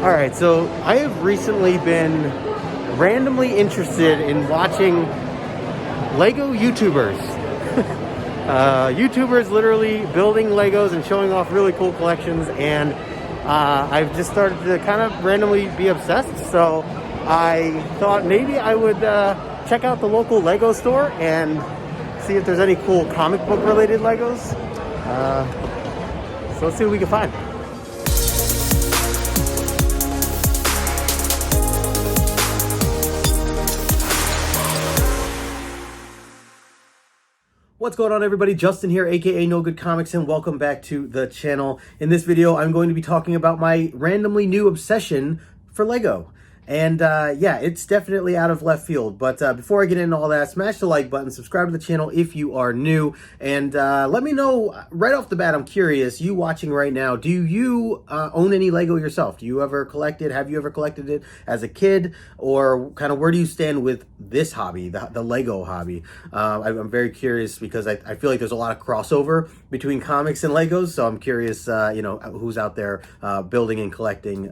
All right, so I have recently been randomly interested in watching Lego YouTubers. YouTubers literally building Legos and showing off really cool collections, and I've just started to kind of randomly be obsessed. So I thought maybe I would check out the local Lego store and see if there's any cool comic book related Legos. So let's see what we can find. What's going on, everybody? Justin here, aka No Good Comics, and welcome back to the channel. In this video, I'm going to be talking about my randomly new obsession for Lego. And yeah, it's definitely out of left field. But before I get into all that, smash the like button, subscribe to the channel if you are new, and let me know right off the bat. I'm curious, you watching right now, do you own any Lego yourself? Do you ever collect it? Have you ever collected it as a kid? Or kind of where do you stand with this hobby, the Lego hobby? I'm very curious because I feel like there's a lot of crossover between comics and Legos. So I'm curious, you know, who's out there building and collecting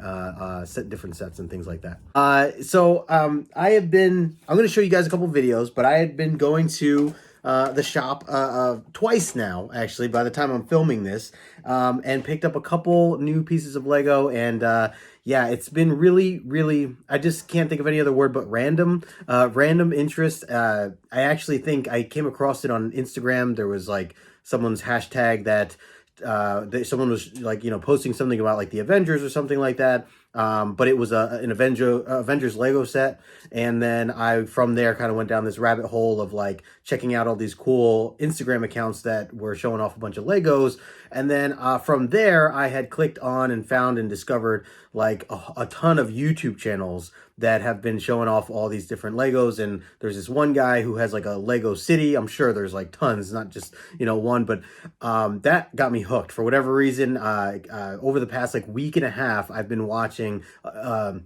different sets and things like that. I'm going to show you guys a couple videos, but I had been going to the shop twice now, actually, by the time I'm filming this, and picked up a couple new pieces of Lego, and yeah, it's been really, I just can't think of any other word but random interest. I actually think I came across it on Instagram. There was like someone's hashtag that someone was like, you know, posting something about like the Avengers or something like that. But it was an Avengers Lego set, and then I from there kind of went down this rabbit hole of like checking out all these cool Instagram accounts that were showing off a bunch of Legos, and then from there I had clicked on and found and discovered like a ton of YouTube channels that have been showing off all these different Legos. And there's this one guy who has like a Lego city. I'm sure there's like tons, not just, you know, one, but that got me hooked for whatever reason. Over the past like week and a half, I've been watching a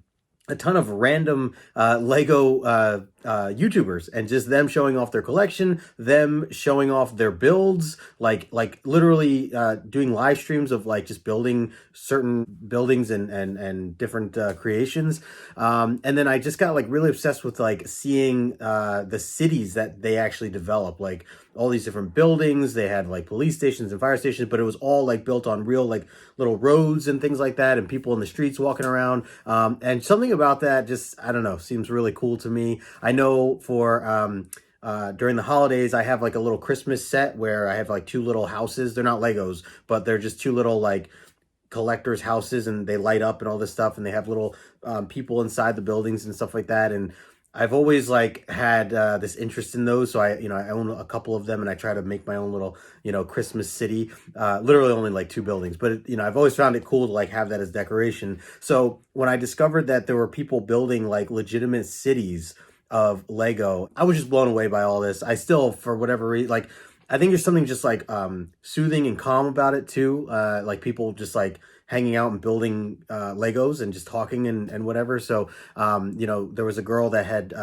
ton of random Lego YouTubers, and just them showing off their collection, them showing off their builds, like literally doing live streams of like just building certain buildings and different creations. And then I just got like really obsessed with like seeing the cities that they actually develop, like all these different buildings. They had like police stations and fire stations, but it was all like built on real like little roads and things like that, and people in the streets walking around. And something about that just, I don't know, seems really cool to me. I know for during the holidays, I have like a little Christmas set where I have like two little houses. They're not Legos, but they're just two little like collectors' houses, and they light up and all this stuff, and they have little people inside the buildings and stuff like that. And I've always like had this interest in those, so I own a couple of them, and I try to make my own little, you know, Christmas city. Literally only like two buildings, but you know, I've always found it cool to like have that as decoration. So when I discovered that there were people building like legitimate cities of Lego, I was just blown away by all this. I still, for whatever reason, like I think there's something just like soothing and calm about it too. Like people just like hanging out and building Legos and just talking and whatever. So, you know, there was a girl that had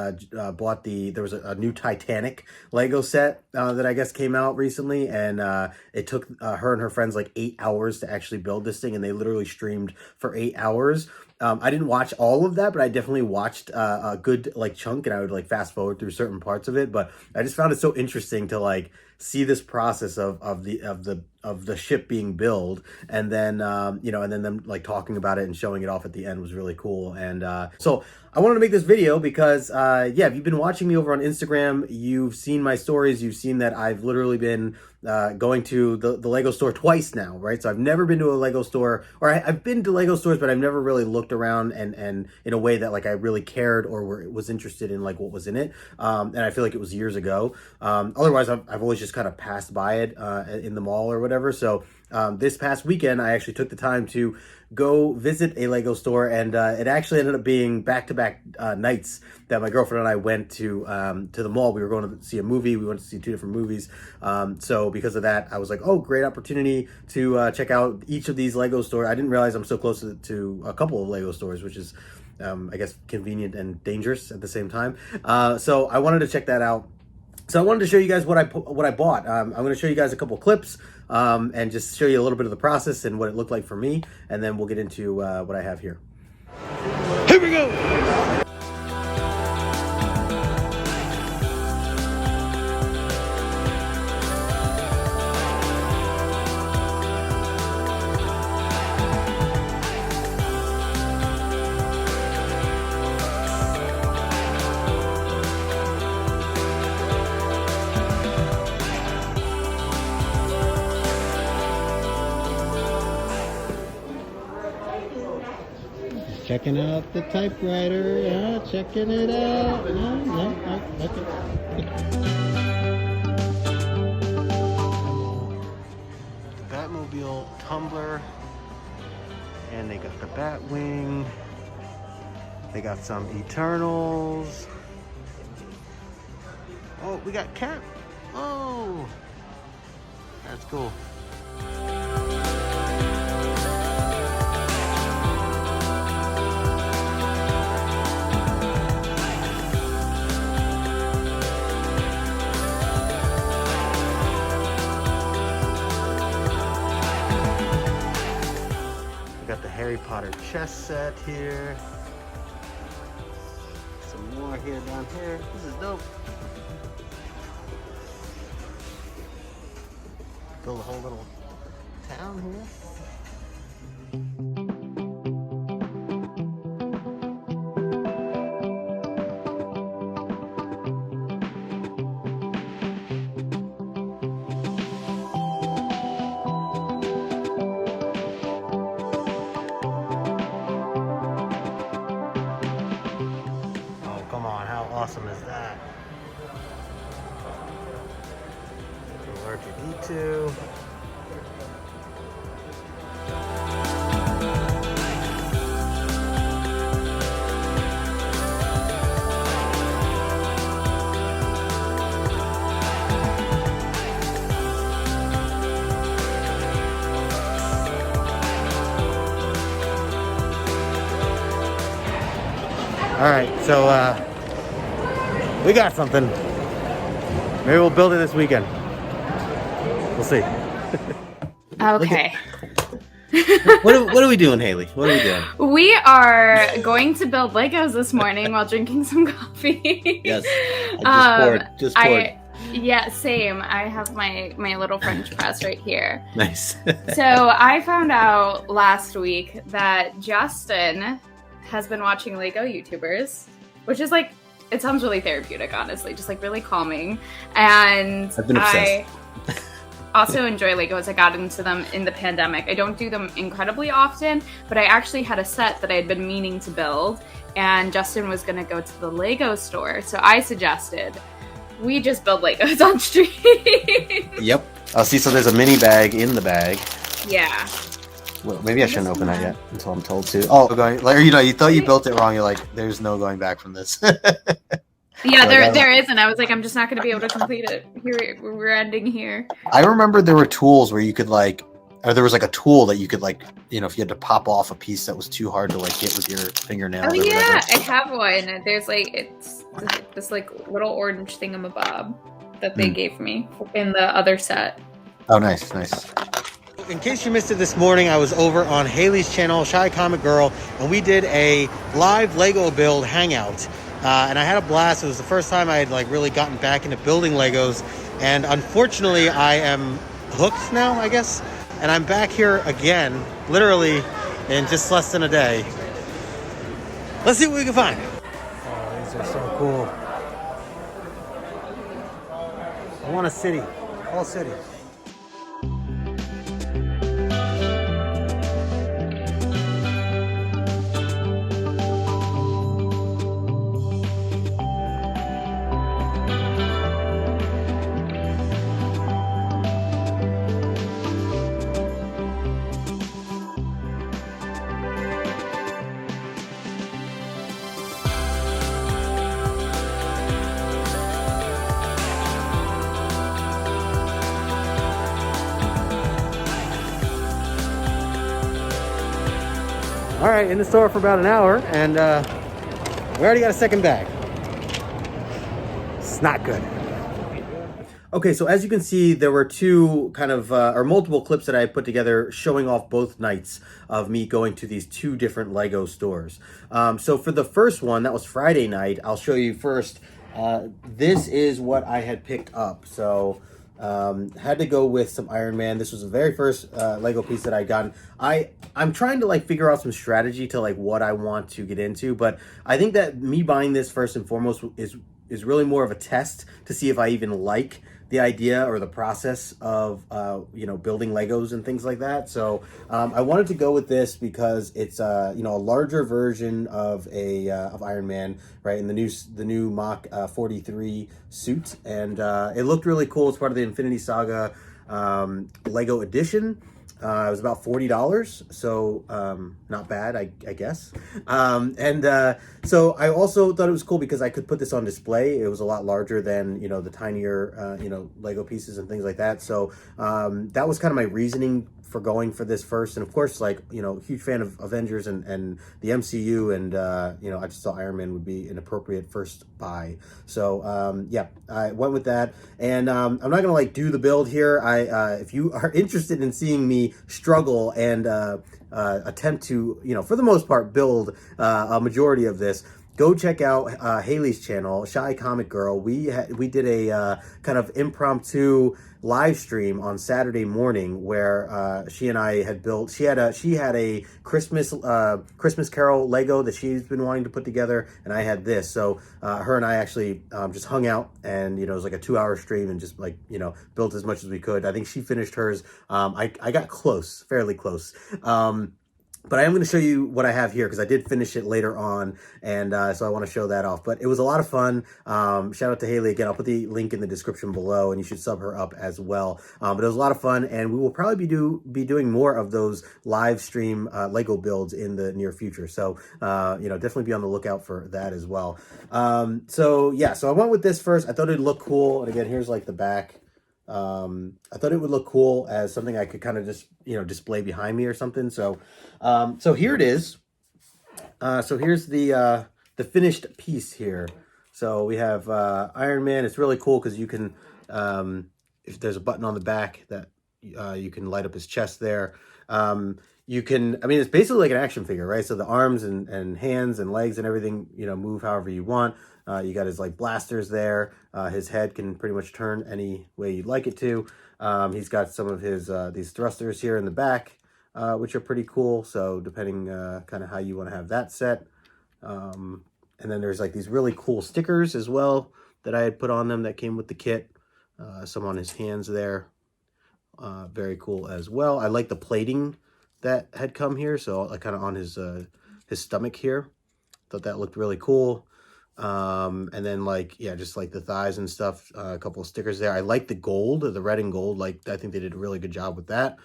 bought there was a new Titanic Lego set that I guess came out recently. And it took her and her friends like 8 hours to actually build this thing. And they literally streamed for 8 hours. I didn't watch all of that, but I definitely watched a good like chunk, and I would like fast forward through certain parts of it. But I just found it so interesting to like see this process of the ship being built, and then you know, and then them like talking about it and showing it off at the end was really cool. And so I wanted to make this video because yeah, if you've been watching me over on Instagram, you've seen my stories. You've seen that I've literally been going to the Lego store twice now, right? So I've never been to a Lego store, or I've been to Lego stores, but I've never really looked around and in a way that like I really cared or was interested in like what was in it. And I feel like it was years ago. Otherwise, I've always just kind of passed by it in the mall or whatever. So this past weekend, I actually took the time to go visit a Lego store, and it actually ended up being back-to-back nights that my girlfriend and I went to the mall. We were going to see a movie. We went to see two different movies. So because of that, I was like, oh, great opportunity to check out each of these Lego stores. I didn't realize I'm so close to a couple of Lego stores, which is, I guess, convenient and dangerous at the same time. So I wanted to check that out. So I wanted to show you guys what I bought. I'm going to show you guys a couple clips and just show you a little bit of the process and what it looked like for me, and then we'll get into what I have here. Here we go! Checking out the typewriter, checking it out. No, okay. The Batmobile tumbler, and they got the Batwing. They got some Eternals. Oh, we got Cap. Oh, that's cool. Got the Harry Potter chess set here. Some more here down here. This is dope. Build a whole little town here. Awesome is that? R2D2. All right, so we got something. Maybe we'll build it this weekend. We'll see. Okay. What are we doing, Haley? What are we doing? We are going to build Legos this morning while drinking some coffee. Yes. I just poured. Yeah, same. I have my little French press right here. Nice. So I found out last week that Justin has been watching Lego YouTubers, which is like, it sounds really therapeutic, honestly, just like really calming. And I've been obsessed. I also enjoy Legos. I got into them in the pandemic. I don't do them incredibly often, but I actually had a set that I had been meaning to build, and Justin was going to go to the Lego store. So I suggested we just build Legos on stream. Yep. Oh, see, so there's a mini bag in the bag. Yeah. Well, maybe I shouldn't open that yet until I'm told to. Oh, going like you thought you built it wrong. You're like, there's no going back from this. Yeah, there is, and I was like, I'm just not going to be able to complete it. Here, we're ending here. I remember there were tools where you could or there was like a tool that you could if you had to pop off a piece that was too hard to get with your fingernails. Oh yeah, I have one. There's it's this little orange thingamabob that they gave me in the other set. Oh, nice. In case you missed it this morning, I was over on Hailey's channel, Shy Comic Girl, and we did a live Lego build hangout. And I had a blast. It was the first time I had really gotten back into building Legos. And unfortunately, I am hooked now, I guess. And I'm back here again, literally in just less than a day. Let's see what we can find. Oh, these are so cool. I want a city, all cities. All right, in the store for about an hour, and we already got a second bag. It's not good. Okay, so as you can see, there were two kind of, or multiple clips that I put together showing off both nights of me going to these two different Lego stores. So for the first one, that was Friday night, I'll show you first. This is what I had picked up. So had to go with some Iron Man. This was the very first Lego piece that I got. I'm trying to like figure out some strategy to like what I want to get into, but I think that me buying this first and foremost is really more of a test to see if I even like the idea or the process of you know, building Legos and things like that. So I wanted to go with this because it's you know, a larger version of of Iron Man, right? In the new Mach 43 suit, and it looked really cool. It's part of the Infinity Saga Lego edition. It was about $40, so not bad, I guess. So I also thought it was cool because I could put this on display. It was a lot larger than, you know, the tinier, you know, Lego pieces and things like that. So that was kind of my reasoning for going for this first. And of course, like, you know, huge fan of Avengers and the MCU, and you know, I just thought Iron Man would be an appropriate first buy. So yeah, I went with that. And I'm not gonna like do the build here. If you are interested in seeing me struggle and attempt to, you know, for the most part build a majority of this, go check out Hailey's channel, Shy Comic Girl. We did a kind of impromptu live stream on Saturday morning where she and I had built. She had a Christmas Carol Lego that she's been wanting to put together, and I had this. So her and I actually just hung out, and you know, it was like a 2-hour stream, and just like, you know, built as much as we could. I think she finished hers. I got close, fairly close. But I am going to show you what I have here because I did finish it later on, and so I want to show that off. But it was a lot of fun. Shout out to Hailey again. I'll put the link in the description below, and you should sub her up as well. But it was a lot of fun, and we will probably be doing more of those live stream Lego builds in the near future. So you know, definitely be on the lookout for that as well. So yeah, so I went with this first. I thought it'd look cool, and again, here's like the back. I thought it would look cool as something I could kind of just, you know, display behind me or something. So, so here it is. So here's the finished piece here. So we have, Iron Man. It's really cool because you can, if there's a button on the back that, you can light up his chest there. You can, I mean, it's basically like an action figure, right? So the arms and hands and legs and everything, you know, move however you want. You got his like blasters there. His head can pretty much turn any way you'd like it to. He's got some of his these thrusters here in the back, which are pretty cool. So depending kind of how you want to have that set. And then there's like these really cool stickers as well that I had put on them that came with the kit. Some on his hands there. Very cool as well. I like the plating that had come here. So like kind of on his stomach here. Thought that looked really cool. And then like, yeah, just like the thighs and stuff, a couple of stickers there. I like the gold, the red and gold. Like, I think they did a really good job with that.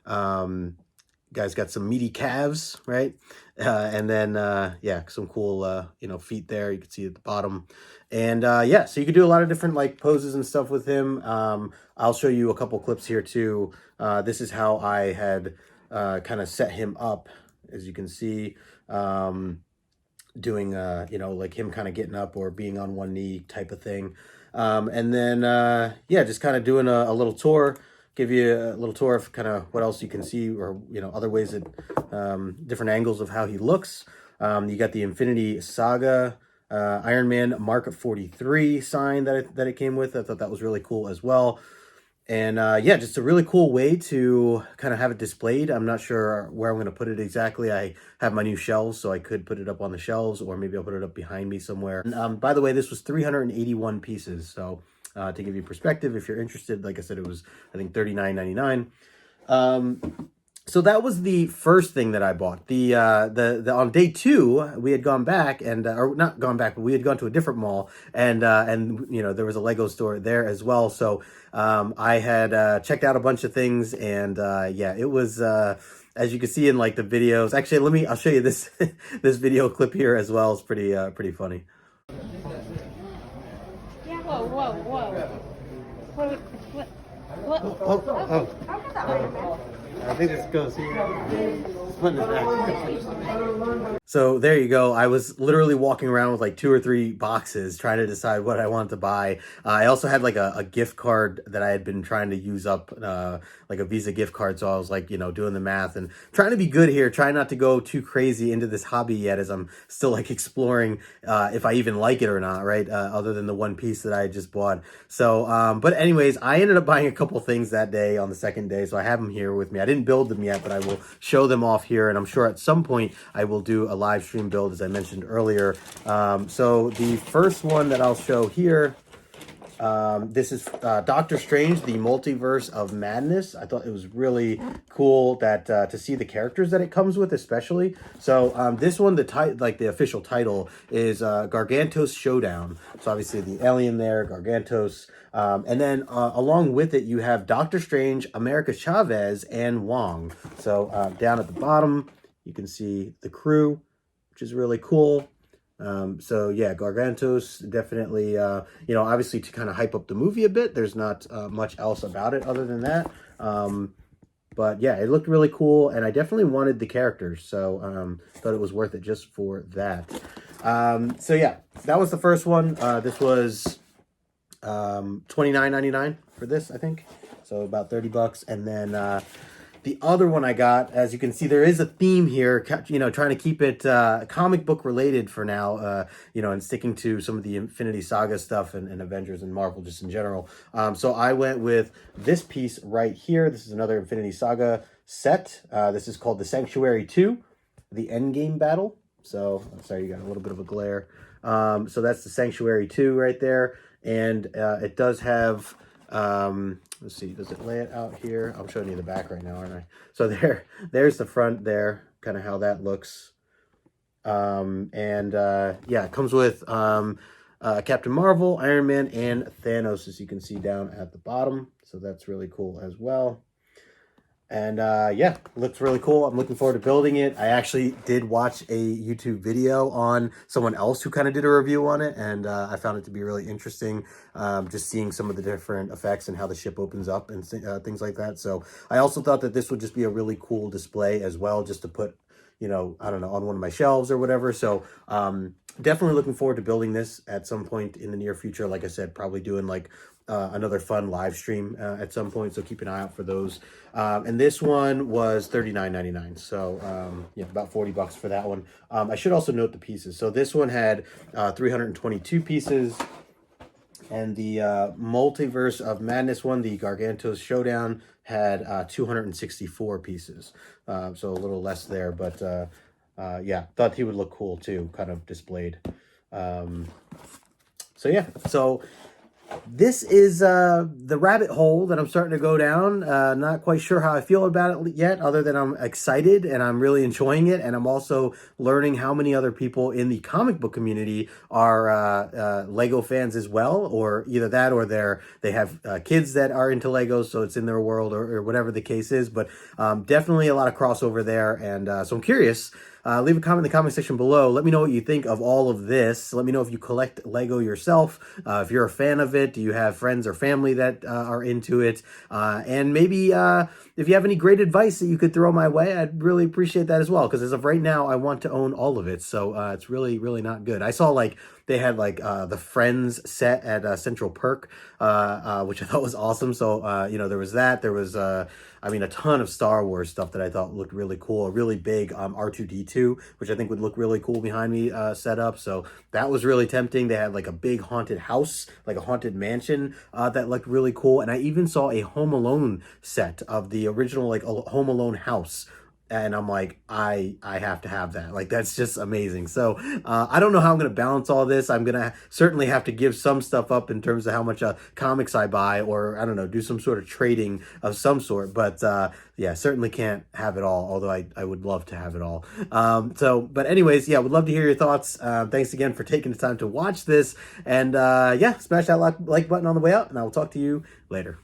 Guys got some meaty calves, right? And then, yeah, some cool, you know, feet there. You can see at the bottom. And, yeah, so you could do a lot of different like poses and stuff with him. I'll show you a couple clips here too. This is how I had, kind of set him up, as you can see. Doing you know, like him kind of getting up or being on one knee type of thing. And then yeah, just kind of doing a little tour, give you a little tour of kind of what else you can see, or you know, other ways that different angles of how he looks. You got the Infinity Saga Iron Man Mark 43 sign that it came with. I thought that was really cool as well. And yeah, just a really cool way to kind of have it displayed. I'm not sure where I'm going to put it exactly. I have my new shelves, so I could put it up on the shelves, or maybe I'll put it up behind me somewhere. And, by the way, this was 381 pieces. So to give you perspective, if you're interested, like I said, it was, I think, $39.99. So that was the first thing that I bought. The on day 2, we had gone back and or not gone back, but we had gone to a different mall, and you know, there was a Lego store there as well. So I had checked out a bunch of things, and yeah, it was as you can see in like the videos. Actually, I'll show you this this video clip here as well. It's pretty funny. Yeah. Whoa. What? Oh. I think this goes here. This button is back. So there you go. I was literally walking around with like 2 or 3 boxes trying to decide what I wanted to buy. I also had like a gift card that I had been trying to use up, like a Visa gift card. So I was like, doing the math and trying to be good here, trying not to go too crazy into this hobby yet as I'm still like exploring if I even like it or not, right? Other than the one piece that I just bought. So, but anyways, I ended up buying a couple things that day on the second day. So I have them here with me. I didn't build them yet, but I will show them off here. And I'm sure at some point I will do a live stream build, as I mentioned earlier. So the first one that I'll show here, this is Doctor Strange, the Multiverse of Madness. I thought it was really cool that to see the characters that it comes with, especially. So this one, the official title is Gargantos Showdown. So obviously the alien there, Gargantos. And then along with it, you have Doctor Strange, America Chavez, and Wong. So down at the bottom, you can see the crew, which is really cool. So yeah, Gargantos, definitely, obviously to kind of hype up the movie a bit. There's not much else about it other than that. But yeah, it looked really cool, and I definitely wanted the characters, so thought it was worth it just for that. So yeah, that was the first one. This was $29.99 for this, I think. So about $30, and then the other one I got, as you can see, there is a theme here, trying to keep it comic book related for now, and sticking to some of the Infinity Saga stuff and Avengers and Marvel just in general. So I went with this piece right here. This is another Infinity Saga set. This is called The Sanctuary 2, The Endgame Battle. So, I'm sorry, you got a little bit of a glare. So that's The Sanctuary 2 right there. And it does have... let's see, does it lay it out here? I'm showing you the back right now, aren't I? So there's the front there, kind of how that looks. Yeah, it comes with Captain Marvel, Iron Man, and Thanos, as you can see down at the bottom. So that's really cool as well. And yeah, looks really cool. I'm looking forward to building it. I actually did watch a YouTube video on someone else who kind of did a review on it, and I found it to be really interesting, just seeing some of the different effects and how the ship opens up and things like that. So I also thought that this would just be a really cool display as well, just to put, I don't know, on one of my shelves or whatever. So definitely looking forward to building this at some point in the near future. Like I said, probably doing like another fun live stream at some point, so keep an eye out for those. And this one was $39.99, so yeah, about $40 for that one. I should also note the pieces. So this one had 322 pieces, and the Multiverse of Madness one, the Gargantos Showdown, had 264 pieces, so a little less there, but yeah, thought he would look cool too, kind of displayed. So yeah, so this is the rabbit hole that I'm starting to go down. Not quite sure how I feel about it yet, other than I'm excited and I'm really enjoying it. And I'm also learning how many other people in the comic book community are Lego fans as well, or either that or they have kids that are into Legos, so it's in their world, or whatever the case is. But definitely a lot of crossover there. And so I'm curious. Leave a comment in the comment section below. Let me know what you think of all of this. Let me know if you collect Lego yourself, if you're a fan of it. Do you have friends or family that are into it? And maybe if you have any great advice that you could throw my way, I'd really appreciate that as well. Because as of right now, I want to own all of it. So it's really, really not good. I saw like they had like the Friends set at Central Perk, which I thought was awesome. So, there was that. There was, a ton of Star Wars stuff that I thought looked really cool. A really big R2-D2, which I think would look really cool behind me set up. So that was really tempting. They had like a big haunted house, like a haunted mansion that looked really cool. And I even saw a Home Alone set of the original like Home Alone house. And I'm like, I have to have that. Like, that's just amazing. So I don't know how I'm going to balance all this. I'm going to certainly have to give some stuff up in terms of how much comics I buy, or I don't know, do some sort of trading of some sort. But yeah, certainly can't have it all, although I would love to have it all. But anyways, yeah, would love to hear your thoughts. Thanks again for taking the time to watch this. And yeah, smash that like button on the way out, and I will talk to you later.